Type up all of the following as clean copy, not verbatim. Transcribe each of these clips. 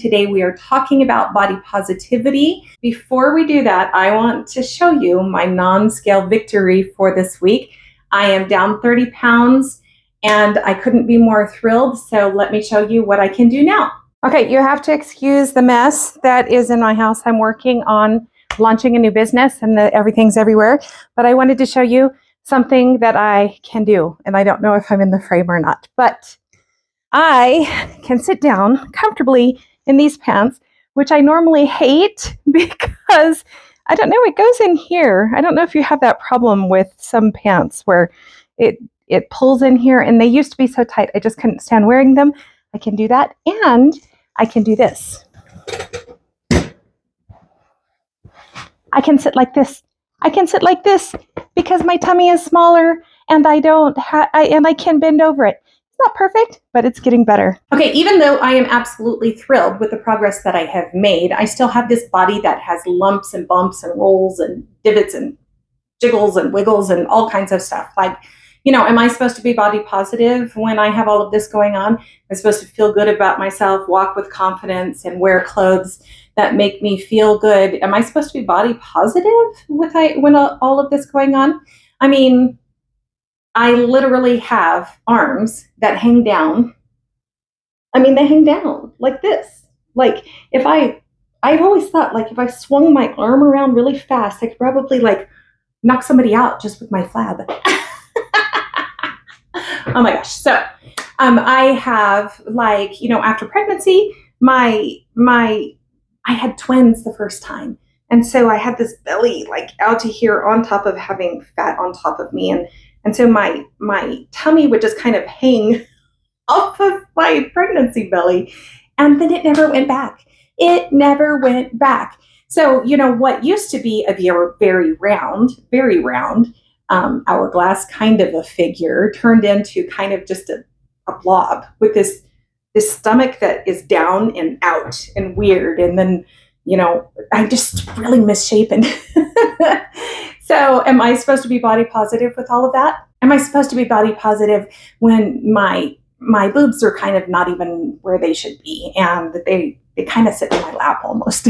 Today we are talking about body positivity. Before we do that, I want to show you my non-scale victory for this week. I am down 30 pounds and I couldn't be more thrilled. So let me show you what I can do now. Okay, you have to excuse the mess that is in my house. I'm working on launching a new business and everything's everywhere. But I wanted to show you something that I can do. And I don't know if I'm in the frame or not, but I can sit down comfortably in these pants, which I normally hate because, I don't know, it goes in here. I don't know if you have that problem with some pants where it pulls in here, and they used to be so tight, I just couldn't stand wearing them. I can do that, and I can do this. I can sit like this. I can sit like this because my tummy is smaller, and I can bend over it. Not perfect, but it's getting better. Okay, even though I am absolutely thrilled with the progress that I have made, I still have this body that has lumps and bumps and rolls and divots and jiggles and wiggles and all kinds of stuff. Like, you know, am I supposed to be body positive when I have all of this going on? I'm supposed to feel good about myself, walk with confidence, and wear clothes that make me feel good. Am I supposed to be body positive when all of this going on? I mean, I literally have arms that hang down. I mean, they hang down like this. Like I've always thought, like, if I swung my arm around really fast, I could probably like knock somebody out just with my flab. Oh my gosh. So I have, like, you know, after pregnancy, I had twins the first time. And so I had this belly like out to here on top of having fat on top of me. And so my tummy would just kind of hang off of my pregnancy belly. And then it never went back. It never went back. So, you know, what used to be a very round hourglass kind of a figure turned into kind of just a blob with this stomach that is down and out and weird. And then, you know, I'm just really misshapen. So am I supposed to be body positive with all of that? Am I supposed to be body positive when my boobs are kind of not even where they should be, and they kind of sit in my lap almost?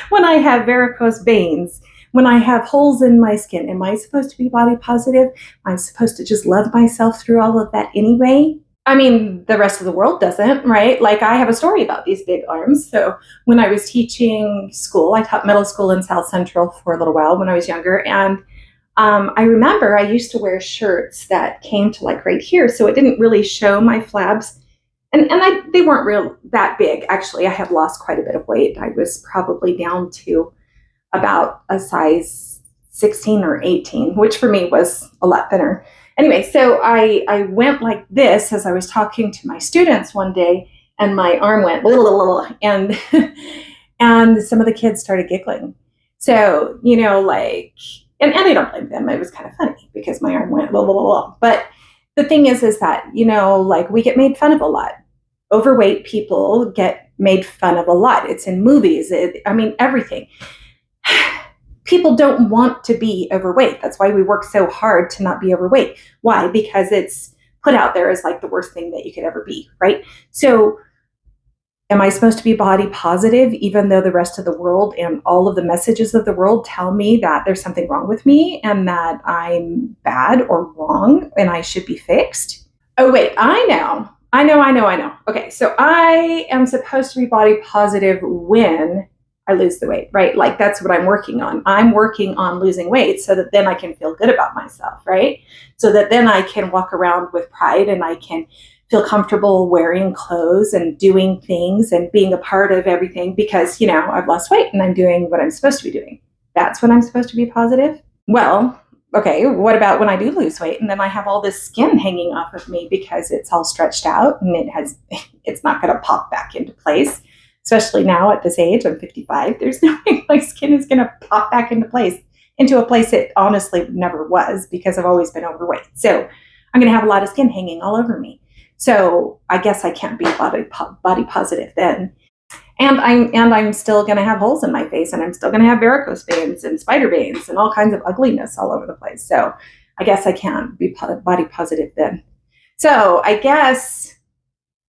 When I have varicose veins, when I have holes in my skin, am I supposed to be body positive? Am I supposed to just love myself through all of that anyway? I mean, the rest of the world doesn't, right? Like, I have a story about these big arms. So when I was teaching school, I taught middle school in South Central for a little while when I was younger. And I remember I used to wear shirts that came to like right here. So it didn't really show my flabs. And they weren't real that big. Actually, I had lost quite a bit of weight. I was probably down to about a size 16 or 18, which for me was a lot thinner. Anyway, so I went like this as I was talking to my students one day, and my arm went blah, blah, blah, and and some of the kids started giggling. So, you know, like, and I don't blame them. It was kind of funny because my arm went blah, blah, blah, blah. But the thing is that, you know, like, we get made fun of a lot. Overweight people get made fun of a lot. It's in movies. I mean, everything. People don't want to be overweight. That's why we work so hard to not be overweight. Why? Because it's put out there as like the worst thing that you could ever be, right? So am I supposed to be body positive even though the rest of the world and all of the messages of the world tell me that there's something wrong with me and that I'm bad or wrong and I should be fixed? Oh, wait, I know. Okay, so I am supposed to be body positive when I lose the weight, right? Like, that's what I'm working on. I'm working on losing weight so that then I can feel good about myself, right? So that then I can walk around with pride and I can feel comfortable wearing clothes and doing things and being a part of everything because, you know, I've lost weight and I'm doing what I'm supposed to be doing. That's when I'm supposed to be positive? Well, okay, what about when I do lose weight and then I have all this skin hanging off of me because it's all stretched out and it's not going to pop back into place? Especially now at this age, I'm 55, there's no way my skin is going to pop back into a place it honestly never was because I've always been overweight. So I'm going to have a lot of skin hanging all over me. So I guess I can't be body positive then. And I'm still going to have holes in my face, and I'm still going to have varicose veins and spider veins and all kinds of ugliness all over the place. So I guess I can't be body positive then. So I guess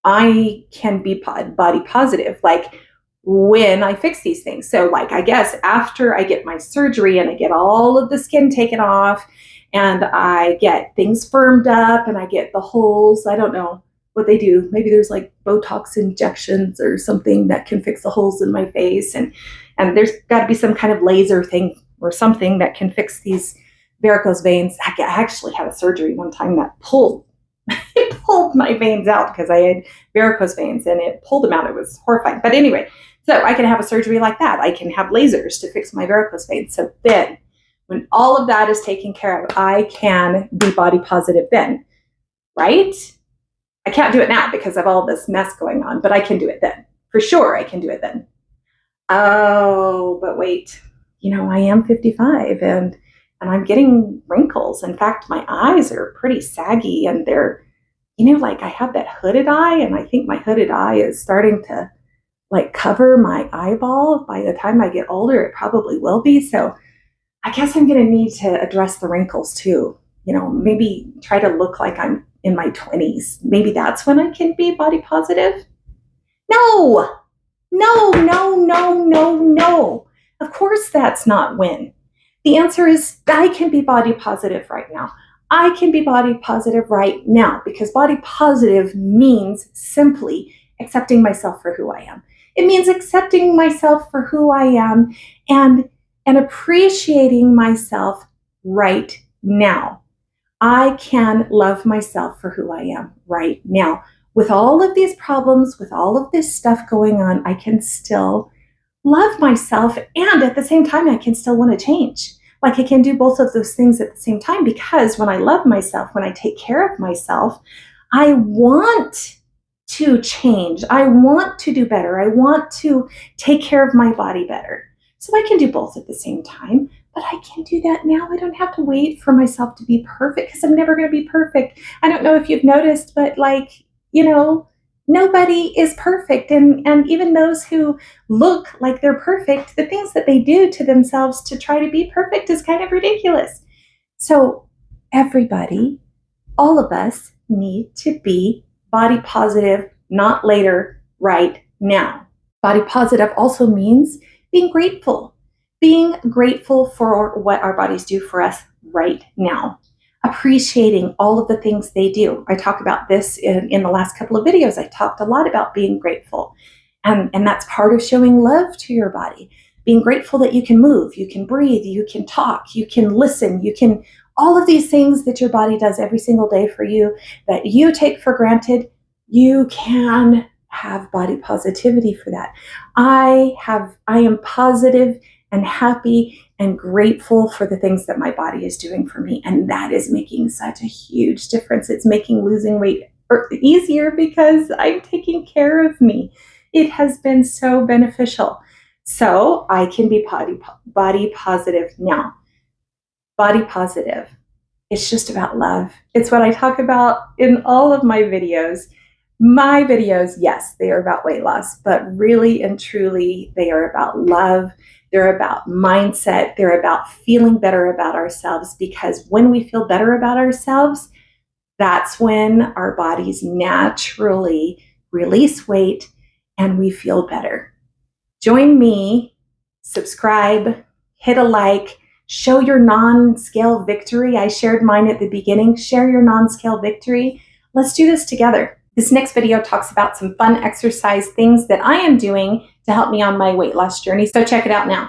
I can be body positive, like when I fix these things. So, like, I guess after I get my surgery and I get all of the skin taken off and I get things firmed up and I get the holes, I don't know what they do. Maybe there's like Botox injections or something that can fix the holes in my face. And there's got to be some kind of laser thing or something that can fix these varicose veins. I actually had a surgery one time that pulled it pulled my veins out because I had varicose veins and it pulled them out. It was horrifying. But anyway, so I can have a surgery like that. I can have lasers to fix my varicose veins. So then when all of that is taken care of, I can be body positive then, right? I can't do it now because of all this mess going on, but I can do it then. For sure, I can do it then. Oh, but wait, I am 55 and I'm getting wrinkles. In fact, my eyes are pretty saggy and they're, like I have that hooded eye and I think my hooded eye is starting to like cover my eyeball. By the time I get older, it probably will be. So I guess I'm going to need to address the wrinkles too. Maybe try to look like I'm in my 20s. Maybe that's when I can be body positive. No, no, no, no, no, no. Of course, that's not when. The answer is I can be body positive right now. I can be body positive right now because body positive means simply accepting myself for who I am. It means accepting myself for who I am and appreciating myself right now. I can love myself for who I am right now. With all of these problems, with all of this stuff going on, I can still love myself, and at the same time, I can still want to change. Like I can do both of those things at the same time because when I love myself, when I take care of myself, I want to change. I want to do better. I want to take care of my body better. So I can do both at the same time, but I can do that now. I don't have to wait for myself to be perfect because I'm never going to be perfect. I don't know if you've noticed, but nobody is perfect. And even those who look like they're perfect, the things that they do to themselves to try to be perfect is kind of ridiculous. So everybody, all of us need to be body positive, not later, right now. Body positive also means being grateful for what our bodies do for us right now. Appreciating all of the things they do. I talk about this in the last couple of videos. I talked a lot about being grateful. And that's part of showing love to your body. Being grateful that you can move, you can breathe, you can talk, you can listen, you can, all of these things that your body does every single day for you that you take for granted, you can have body positivity for that. I am positive and happy and grateful for the things that my body is doing for me. And that is making such a huge difference. It's making losing weight easier because I'm taking care of me. It has been so beneficial. So I can be body positive now. Body positive. It's just about love. It's what I talk about in all of my videos. My videos, yes, they are about weight loss, but really and truly, they are about love. They're about mindset. They're about feeling better about ourselves, because when we feel better about ourselves, that's when our bodies naturally release weight and we feel better. Join me, subscribe, hit a like, show your non-scale victory. I shared mine at the beginning. Share your non-scale victory. Let's do this together. This next video talks about some fun exercise things that I am doing to help me on my weight loss journey. So check it out now.